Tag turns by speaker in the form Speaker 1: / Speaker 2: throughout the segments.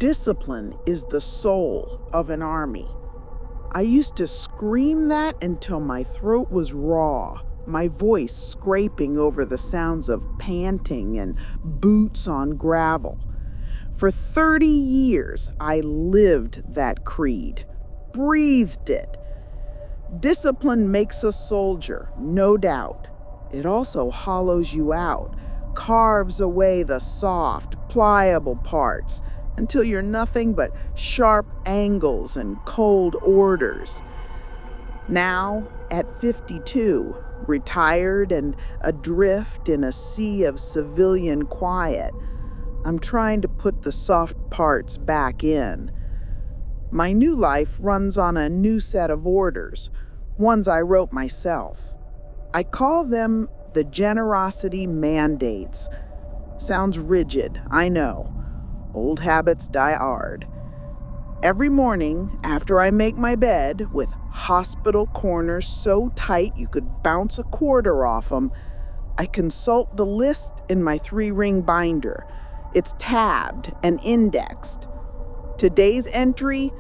Speaker 1: Discipline is the soul of an army. I used to scream that until my throat was raw, my voice scraping over the sounds of panting and boots on gravel. For 30 years, I lived that creed, breathed it. Discipline makes a soldier, no doubt. It also hollows you out, carves away the soft, pliable parts, until you're nothing but sharp angles and cold orders. Now, at 52, retired and adrift in a sea of civilian quiet, I'm trying to put the soft parts back in. My new life runs on a new set of orders, ones I wrote myself. I call them the generosity mandates. Sounds rigid, I know. Old habits die hard. Every morning, after I make my bed, with hospital corners so tight you could bounce a quarter off them, I consult the list in my 3-ring binder. It's tabbed and indexed. Today's entry,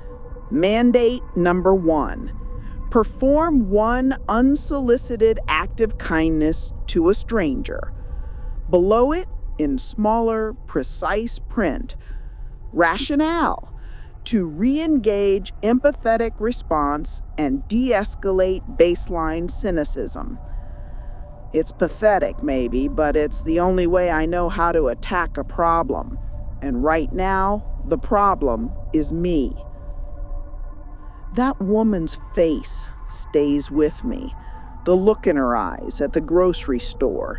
Speaker 1: mandate number 1. Perform 1 unsolicited act of kindness to a stranger. Below it, in smaller, precise print, rationale: to re-engage empathetic response and de-escalate baseline cynicism. It's pathetic, maybe, but it's the only way I know how to attack a problem. And right now, the problem is me. That woman's face stays with me, the look in her eyes at the grocery store.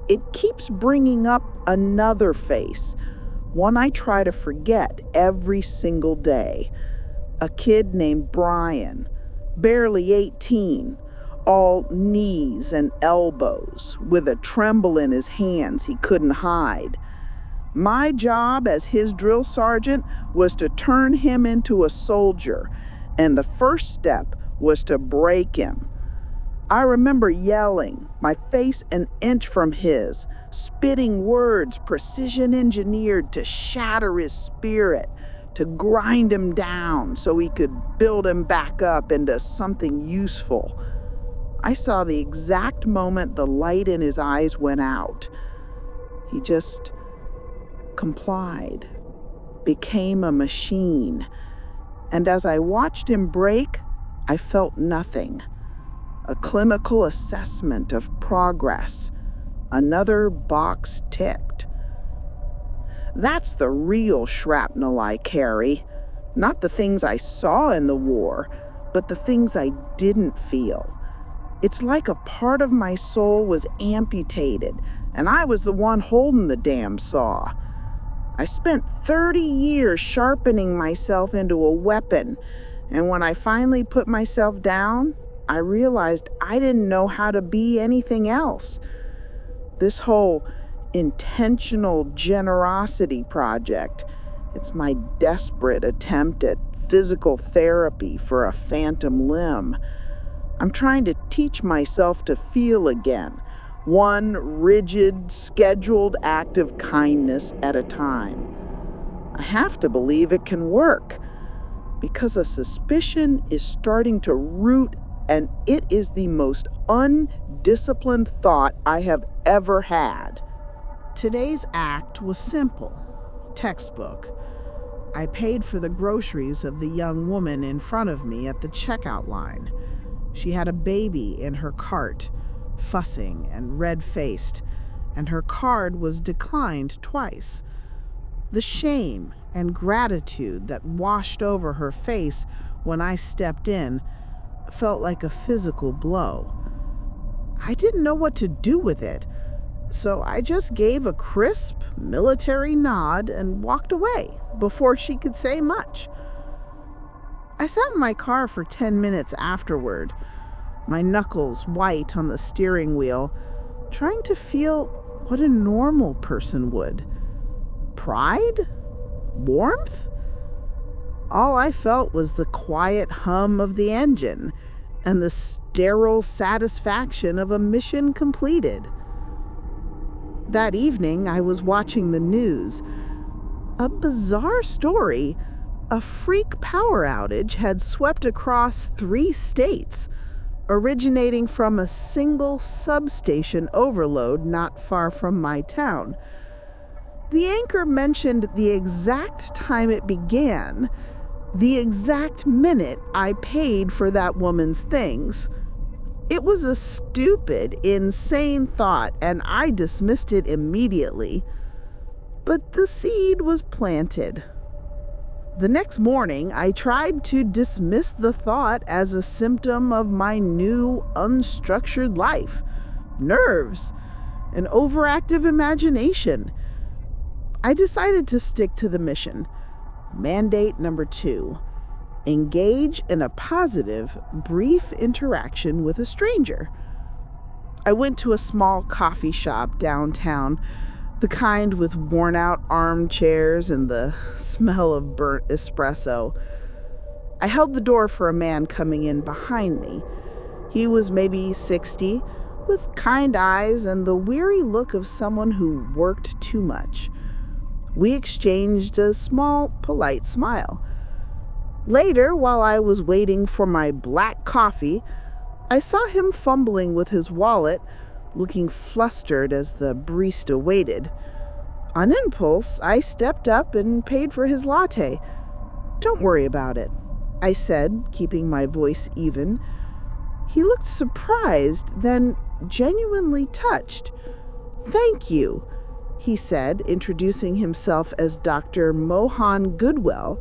Speaker 1: It keeps bringing up another face, one I try to forget every single day. A kid named Brian, barely 18, all knees and elbows, with a tremble in his hands he couldn't hide. My job as his drill sergeant was to turn him into a soldier, and the first step was to break him. I remember yelling, my face an inch from his, spitting words precision engineered to shatter his spirit, to grind him down so he could build him back up into something useful. I saw the exact moment the light in his eyes went out. He just complied, became a machine. And as I watched him break, I felt nothing. A clinical assessment of progress. Another box ticked. That's the real shrapnel I carry. Not the things I saw in the war, but the things I didn't feel. It's like a part of my soul was amputated, and I was the one holding the damn saw. I spent 30 years sharpening myself into a weapon, and when I finally put myself down, I realized I didn't know how to be anything else. This whole intentional generosity project, it's my desperate attempt at physical therapy for a phantom limb. I'm trying to teach myself to feel again, one rigid, scheduled act of kindness at a time. I have to believe it can work, because a suspicion is starting to root, and it is the most undisciplined thought I have ever had. Today's act was simple, textbook. I paid for the groceries of the young woman in front of me at the checkout line. She had a baby in her cart, fussing and red-faced, and her card was declined twice. The shame and gratitude that washed over her face when I stepped in felt like a physical blow. I didn't know what to do with it, so I just gave a crisp military nod and walked away before she could say much. I sat in my car for 10 minutes afterward, my knuckles white on the steering wheel, trying to feel what a normal person would. Pride? Warmth? All I felt was the quiet hum of the engine and the sterile satisfaction of a mission completed. That evening, I was watching the news. A bizarre story. A freak power outage had swept across 3 states, originating from a single substation overload not far from my town. The anchor mentioned the exact time it began, the exact minute I paid for that woman's things. It was a stupid, insane thought, and I dismissed it immediately. But the seed was planted. The next morning, I tried to dismiss the thought as a symptom of my new, unstructured life, nerves, an overactive imagination. I decided to stick to the mission. Mandate number 2. Engage in a positive, brief interaction with a stranger. I went to a small coffee shop downtown, the kind with worn-out armchairs and the smell of burnt espresso. I held the door for a man coming in behind me. He was maybe 60, with kind eyes and the weary look of someone who worked too much. We exchanged a small, polite smile. Later, while I was waiting for my black coffee, I saw him fumbling with his wallet, looking flustered as the barista waited. On impulse, I stepped up and paid for his latte. "Don't worry about it," I said, keeping my voice even. He looked surprised, then genuinely touched. "Thank you," he said, introducing himself as Dr. Mohan Goodwell.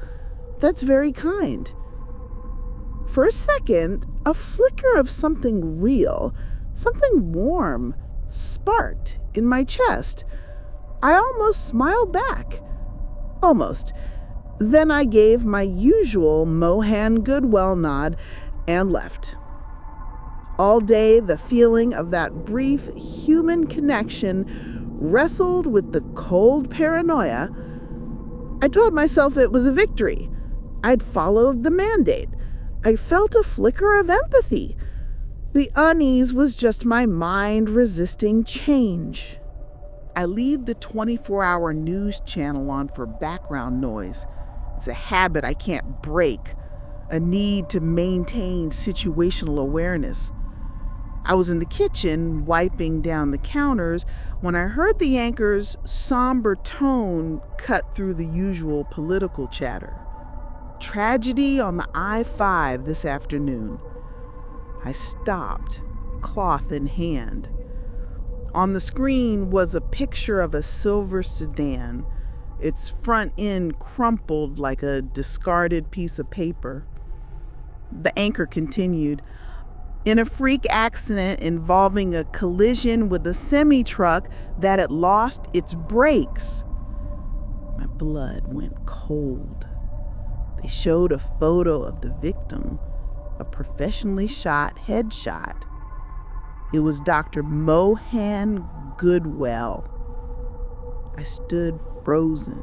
Speaker 1: "That's very kind." For a second, a flicker of something real, something warm, sparked in my chest. I almost smiled back. Almost. Then I gave my usual Mohan Goodwell nod and left. All day, the feeling of that brief human connection wrestled with the cold paranoia. I told myself it was a victory. I'd followed the mandate. I felt a flicker of empathy. The unease was just my mind resisting change. I leave the 24-hour news channel on for background noise. It's a habit I can't break, a need to maintain situational awareness. I was in the kitchen, wiping down the counters, when I heard the anchor's somber tone cut through the usual political chatter. Tragedy on the I-5 this afternoon. I stopped, cloth in hand. On the screen was a picture of a silver sedan, its front end crumpled like a discarded piece of paper. The anchor continued. In a freak accident involving a collision with a semi-truck that had lost its brakes. My blood went cold. They showed a photo of the victim, a professionally shot headshot. It was Dr. Mohan Goodwell. I stood frozen,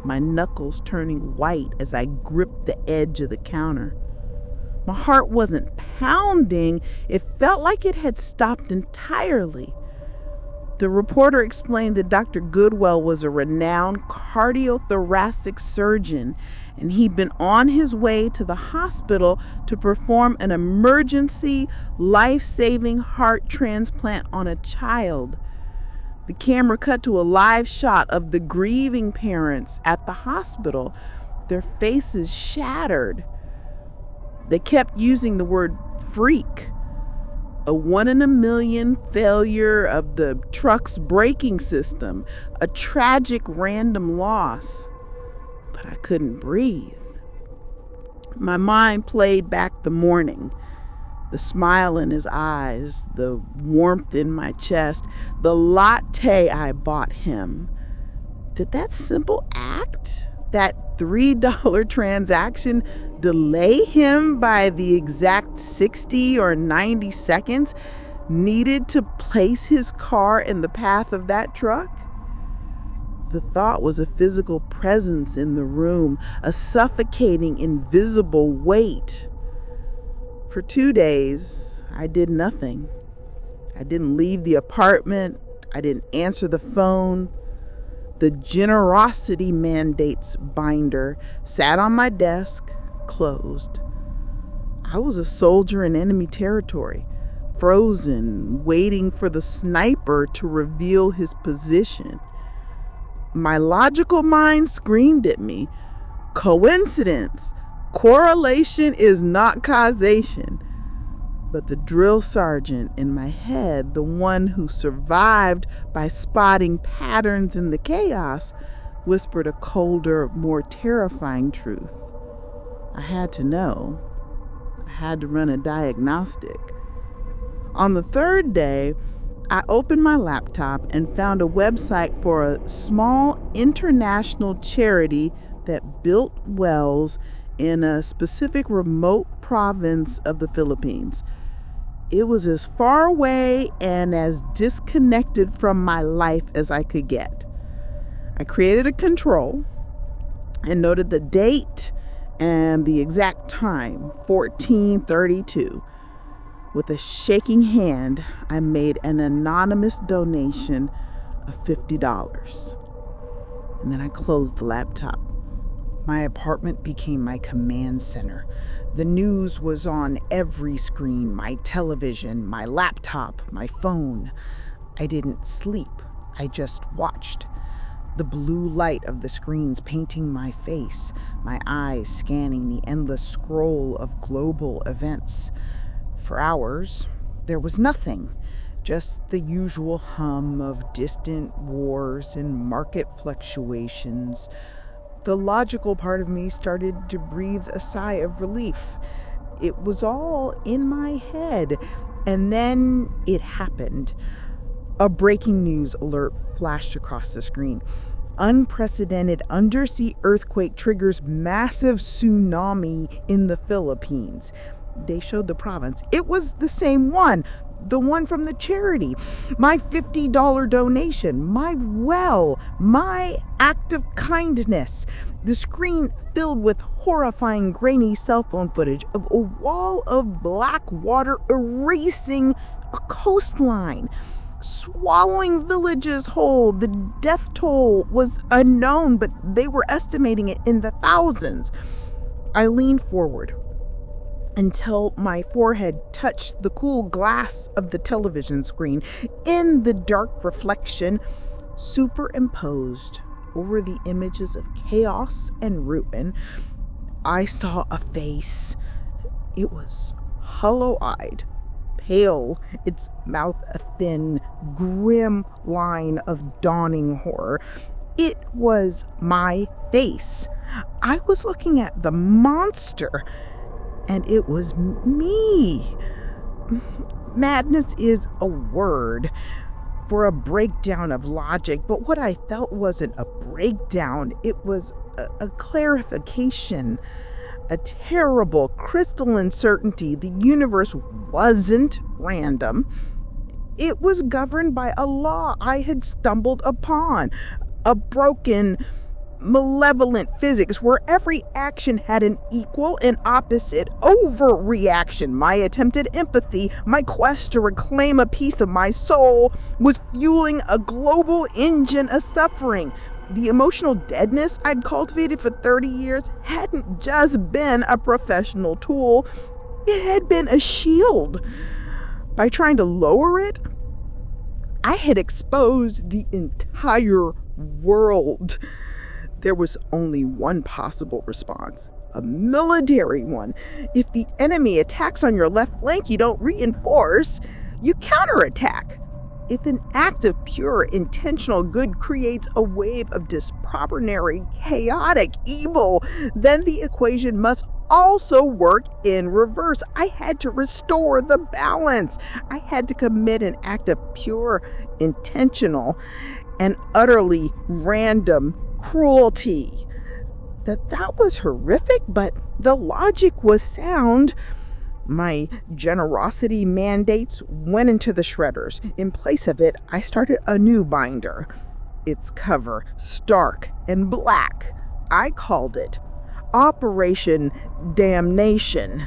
Speaker 1: my knuckles turning white as I gripped the edge of the counter. My heart wasn't pounding, it felt like it had stopped entirely. The reporter explained that Dr. Goodwell was a renowned cardiothoracic surgeon, and he'd been on his way to the hospital to perform an emergency, life-saving heart transplant on a child. The camera cut to a live shot of the grieving parents at the hospital, their faces shattered. They kept using the word freak. A 1 in a million failure of the truck's braking system, a tragic random loss. But I couldn't breathe. My mind played back the morning, the smile in his eyes, the warmth in my chest, the latte I bought him. Did that simple act, that $3 transaction, delay him by the exact 60 or 90 seconds needed to place his car in the path of that truck? The thought was a physical presence in the room, a suffocating, invisible weight. For 2 days, I did nothing. I didn't leave the apartment. I didn't answer the phone. The generosity mandates binder sat on my desk, closed. I was a soldier in enemy territory, frozen, waiting for the sniper to reveal his position. My logical mind screamed at me, coincidence, correlation is not causation. But the drill sergeant in my head, the one who survived by spotting patterns in the chaos, whispered a colder, more terrifying truth. I had to know. I had to run a diagnostic. On the third day, I opened my laptop and found a website for a small international charity that built wells in a specific remote province of the Philippines. It was as far away and as disconnected from my life as I could get. I created a control and noted the date and the exact time, 14:32. With a shaking hand, I made an anonymous donation of $50. And then I closed the laptop. My apartment became my command center. The news was on every screen, my television, my laptop, my phone. I didn't sleep. I just watched. The blue light of the screens painting my face, my eyes scanning the endless scroll of global events. For hours, there was nothing, just the usual hum of distant wars and market fluctuations. The logical part of me started to breathe a sigh of relief. It was all in my head. And then it happened. A breaking news alert flashed across the screen. Unprecedented undersea earthquake triggers massive tsunami in the Philippines. They showed the province. It was the same one, the one from the charity. My $50 donation, my well, my act of kindness. The screen filled with horrifying grainy cell phone footage of a wall of black water erasing a coastline, swallowing villages whole. The death toll was unknown, but they were estimating it in the thousands. I leaned forward until my forehead touched the cool glass of the television screen. In the dark reflection, superimposed over the images of chaos and ruin, I saw a face. It was hollow-eyed, pale, its mouth a thin, grim line of dawning horror. It was my face. I was looking at the monster, and it was me. Madness is a word for a breakdown of logic, but what I felt wasn't a breakdown. It was a clarification, a terrible crystalline certainty. The universe wasn't random. It was governed by a law I had stumbled upon, a broken, malevolent physics where every action had an equal and opposite overreaction. My attempted empathy, my quest to reclaim a piece of my soul, was fueling a global engine of suffering. The emotional deadness I'd cultivated for 30 years hadn't just been a professional tool, it had been a shield. By trying to lower it, I had exposed the entire world. There was only one possible response, a military one. If the enemy attacks on your left flank, you don't reinforce, you counterattack. If an act of pure, intentional good creates a wave of disproportionate, chaotic evil, then the equation must also work in reverse. I had to restore the balance. I had to commit an act of pure, intentional, and utterly random cruelty. That was horrific, but the logic was sound. My generosity mandates went into the shredders. In place of it, I started a new binder. Its cover, stark and black. I called it Operation Damnation.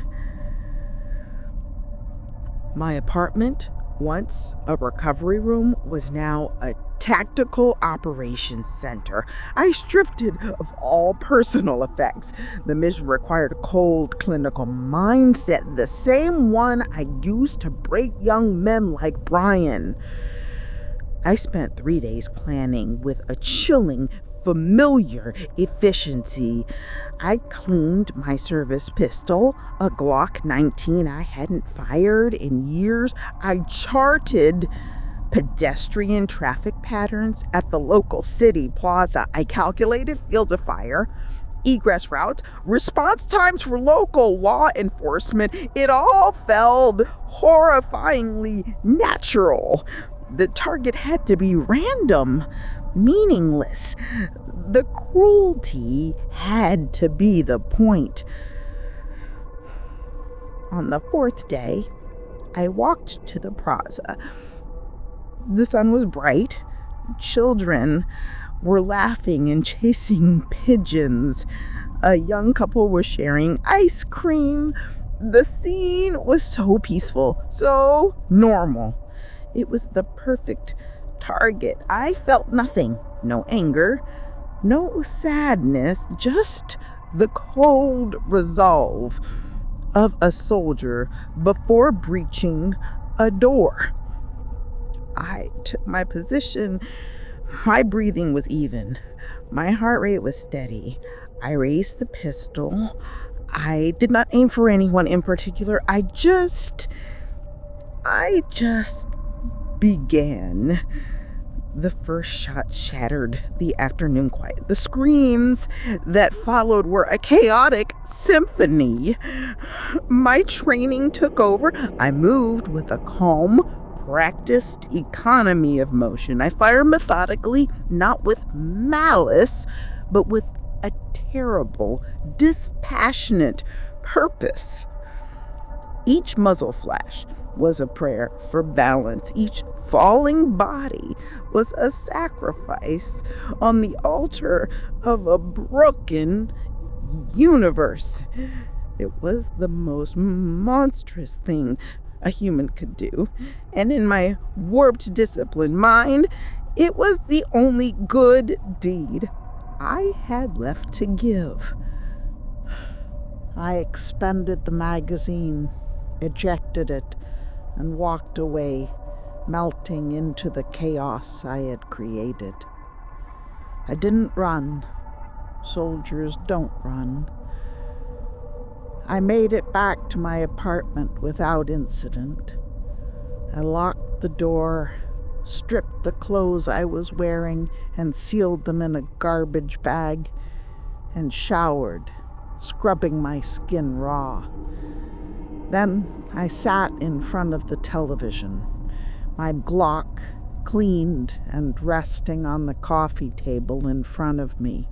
Speaker 1: My apartment, once a recovery room, was now a Tactical Operations Center. I stripped it of all personal effects. The mission required a cold, clinical mindset, the same one I used to break young men like Brian. I spent 3 days planning with a chilling, familiar efficiency. I cleaned my service pistol, a Glock 19 I hadn't fired in years. I charted pedestrian traffic patterns at the local city plaza. I calculated fields of fire, egress routes, response times for local law enforcement. It all felt horrifyingly natural. The target had to be random, meaningless. The cruelty had to be the point. On the 4th day, I walked to the plaza. The sun was bright. Children were laughing and chasing pigeons. A young couple was sharing ice cream. The scene was so peaceful, so normal. It was the perfect target. I felt nothing. No anger, no sadness, just the cold resolve of a soldier before breaching a door. I took my position. My breathing was even. My heart rate was steady. I raised the pistol. I did not aim for anyone in particular. I just began. The first shot shattered the afternoon quiet. The screams that followed were a chaotic symphony. My training took over. I moved with a calm, practiced economy of motion. I fired methodically, not with malice, but with a terrible, dispassionate purpose. Each muzzle flash was a prayer for balance. Each falling body was a sacrifice on the altar of a broken universe. It was the most monstrous thing a human could do. And in my warped, disciplined mind, it was the only good deed I had left to give. I expended the magazine, ejected it, and walked away, melting into the chaos I had created. I didn't run. Soldiers don't run. I made it back to my apartment without incident. I locked the door, stripped the clothes I was wearing, and sealed them in a garbage bag, and showered, scrubbing my skin raw. Then I sat in front of the television, my Glock cleaned and resting on the coffee table in front of me.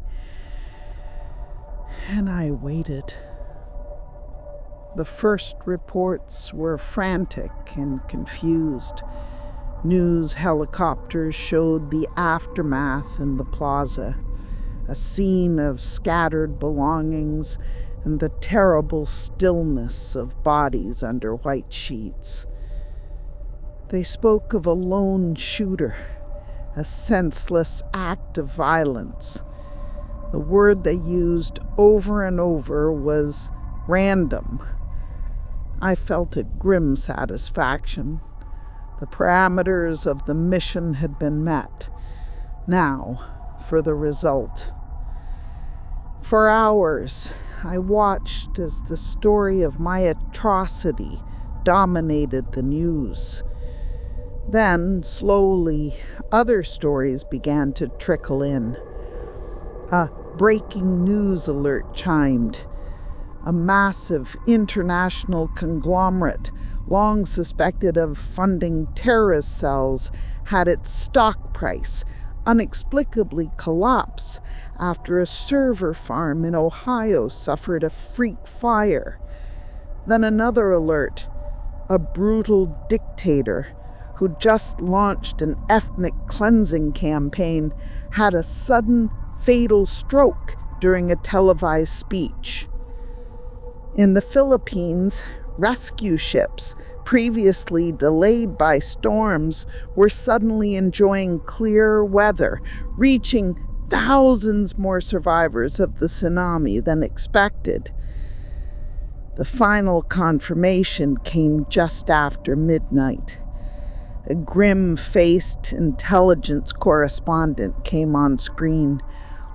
Speaker 1: And I waited. The first reports were frantic and confused. News helicopters showed the aftermath in the plaza, a scene of scattered belongings and the terrible stillness of bodies under white sheets. They spoke of a lone shooter, a senseless act of violence. The word they used over and over was random. I felt a grim satisfaction. The parameters of the mission had been met. Now, for the result. For hours, I watched as the story of my atrocity dominated the news. Then, slowly, other stories began to trickle in. A breaking news alert chimed. A massive international conglomerate, long suspected of funding terrorist cells, had its stock price inexplicably collapse after a server farm in Ohio suffered a freak fire. Then another alert. A brutal dictator who just launched an ethnic cleansing campaign had a sudden fatal stroke during a televised speech. In the Philippines, rescue ships previously delayed by storms, were suddenly enjoying clear weather, reaching thousands more survivors of the tsunami than expected. The final confirmation came just after midnight. A grim-faced intelligence correspondent came on screen,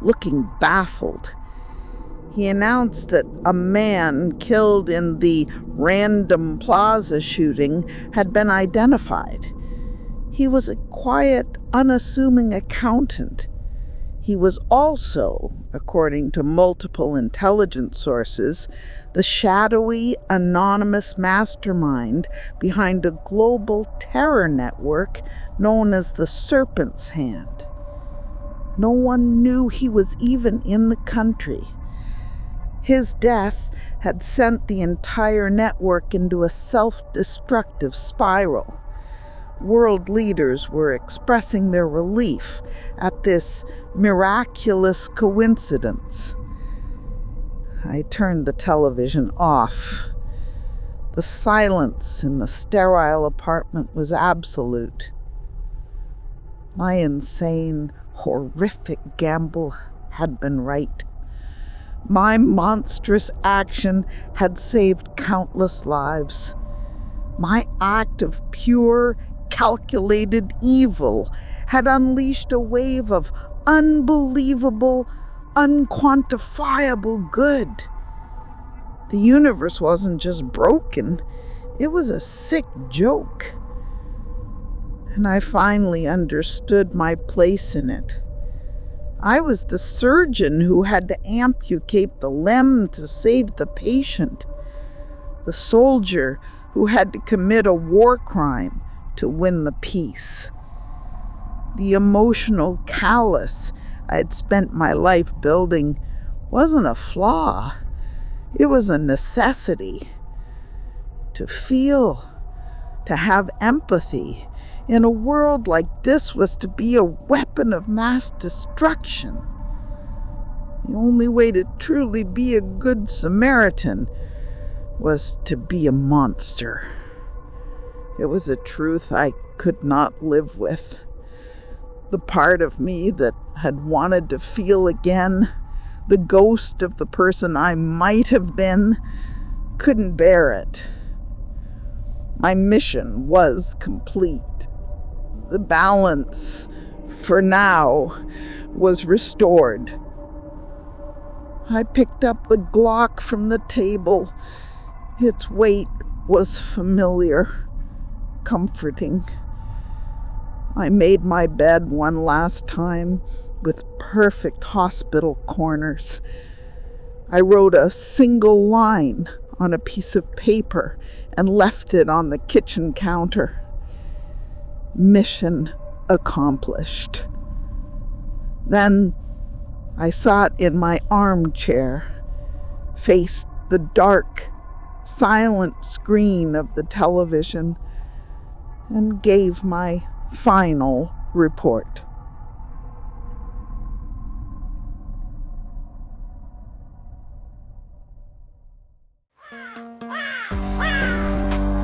Speaker 1: looking baffled. He announced that a man killed in the random plaza shooting had been identified. He was a quiet, unassuming accountant. He was also, according to multiple intelligence sources, the shadowy, anonymous mastermind behind a global terror network known as the Serpent's Hand. No one knew he was even in the country. His death had sent the entire network into a self-destructive spiral. World leaders were expressing their relief at this miraculous coincidence. I turned the television off. The silence in the sterile apartment was absolute. My insane, horrific gamble had been right. My monstrous action had saved countless lives. My act of pure, calculated evil had unleashed a wave of unbelievable, unquantifiable good. The universe wasn't just broken, it was a sick joke. And I finally understood my place in it. I was the surgeon who had to amputate the limb to save the patient, the soldier who had to commit a war crime to win the peace. The emotional callus I'd spent my life building wasn't a flaw. It was a necessity. To feel, to have empathy in a world like this was to be a weapon of mass destruction. The only way to truly be a good Samaritan was to be a monster. It was a truth I could not live with. The part of me that had wanted to feel again, the ghost of the person I might have been, couldn't bear it. My mission was complete. The balance, for now, was restored. I picked up the Glock from the table. Its weight was familiar, comforting. I made my bed one last time with perfect hospital corners. I wrote a single line on a piece of paper and left it on the kitchen counter. Mission accomplished. Then I sat in my armchair, faced the dark, silent screen of the television, and gave my final report.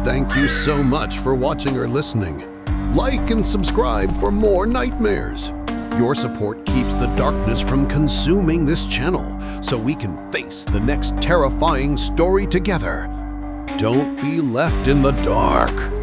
Speaker 2: Thank you so much for watching or listening. Like and subscribe for more nightmares. Your support keeps the darkness from consuming this channel, so we can face the next terrifying story together. Don't be left in the dark.